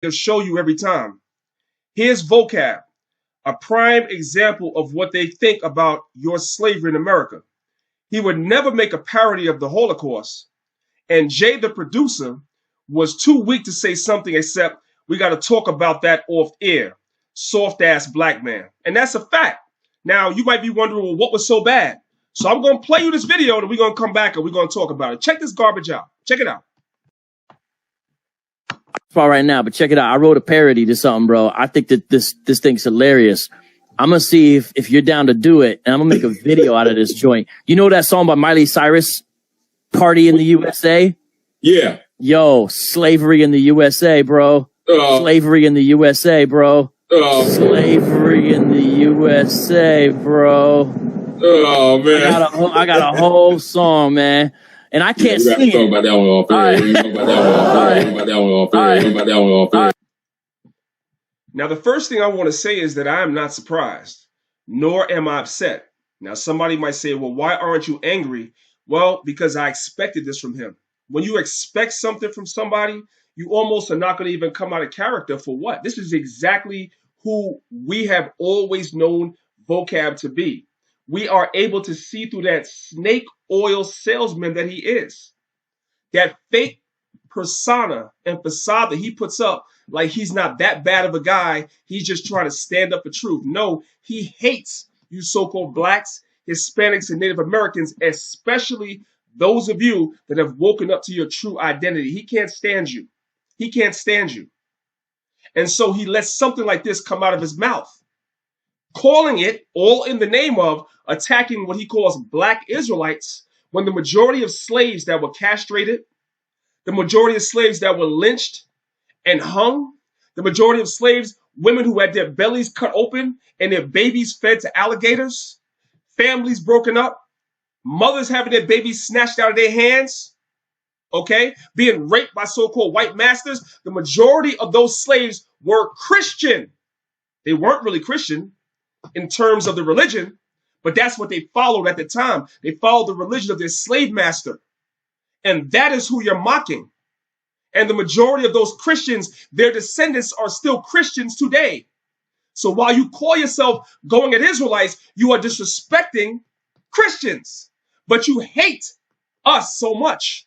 They'll show you every time. Here's vocab, a prime example of what they think about your slavery in America. He would never make a parody of the Holocaust. And Jay, the producer, was too weak to say something except, we got to talk about that off air. Soft ass black man. And that's a fact. Now, you might be wondering, well, what was so bad? So I'm going to play you this video and we're going to come back and we're going to talk about it. Check this garbage out. Check it out. Right now, but check it out. I wrote a parody to something, bro. I think that this thing's hilarious. I'm gonna see if you're down to do it, and I'm gonna make a video out of this joint. You know that song by Miley Cyrus, "Party in the USA"? Yeah. Yo, slavery in the USA, bro. Slavery in the USA, bro. Slavery in the USA, bro. Oh man, I got a whole song, man. And I can't sing it. About that one off. Right. Now, the first thing I want to say is that I am not surprised, nor am I upset. Now, somebody might say, well, why aren't you angry? Well, because I expected this from him. When you expect something from somebody, you almost are not going to even come out of character for what? This is exactly who we have always known vocab to be. We are able to see through that snake oil salesman that he is. That fake persona and facade that he puts up like he's not that bad of a guy. He's just trying to stand up for truth. No, he hates you so-called blacks, Hispanics, and Native Americans, especially those of you that have woken up to your true identity. He can't stand you. He can't stand you. And so he lets something like this come out of his mouth, calling it all in the name of attacking what he calls black Israelites, when the majority of slaves that were castrated, the majority of slaves that were lynched and hung, the majority of slaves, women who had their bellies cut open and their babies fed to alligators, families broken up, mothers having their babies snatched out of their hands, okay, being raped by so-called white masters. The majority of those slaves were Christian. They weren't really Christian in terms of the religion, but that's what they followed at the time. They followed the religion of their slave master. And that is who you're mocking. And the majority of those Christians, their descendants are still Christians today. So while you call yourself going at Israelites, you are disrespecting Christians. But you hate us so much.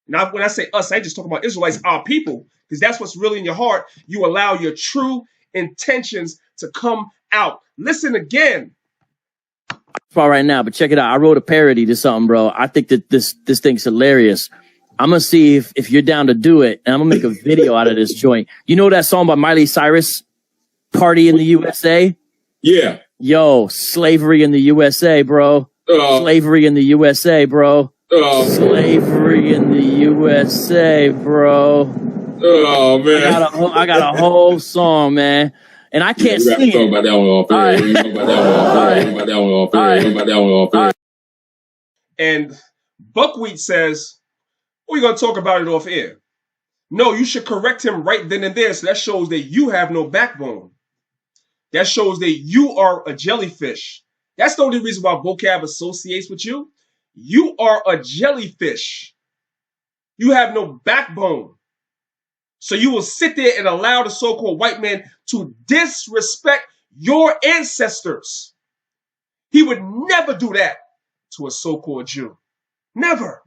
Now, when I say us, I just talk about Israelites, our people, because that's what's really in your heart. You allow your true intentions to come out. Listen again. Right now, but check it out. I wrote a parody to something, bro. I think that this thing's hilarious. I'm gonna see if you're down to do it, and I'm gonna make a video out of this joint. You know that song by Miley Cyrus, "Party in the USA"? Yeah. Yo, slavery in the USA, bro. Slavery in the USA, bro. Slavery in the USA, bro. Oh man, I got a whole song, man. And I can't sing it. About that one off. And Buckwheat says, we're going to talk about it off air. No, you should correct him right then and there. So that shows that you have no backbone. That shows that you are a jellyfish. That's the only reason why vocab associates with you. You are a jellyfish. You have no backbone. So you will sit there and allow the so-called white man to disrespect your ancestors. He would never do that to a so-called Jew. Never.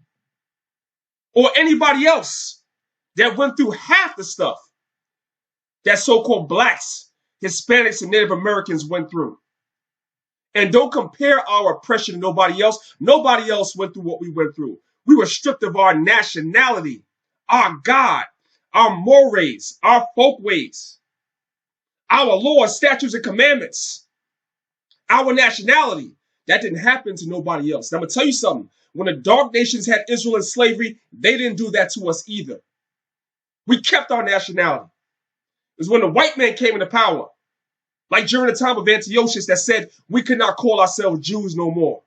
Or anybody else that went through half the stuff that so-called blacks, Hispanics, and Native Americans went through. And don't compare our oppression to nobody else. Nobody else went through what we went through. We were stripped of our nationality, our God, our mores, our folkways, our laws, statutes, and commandments, our nationality. That didn't happen to nobody else. Now, I'm going to tell you something. When the dark nations had Israel in slavery, they didn't do that to us either. We kept our nationality. It was when the white man came into power, like during the time of Antiochus, that said we could not call ourselves Jews no more.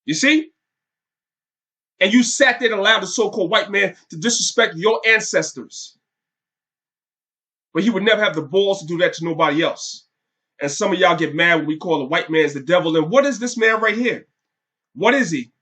You see? And you sat there and allowed the so-called white man to disrespect your ancestors. But he would never have the balls to do that to nobody else. And some of y'all get mad when we call the white man the devil. And what is this man right here? What is he?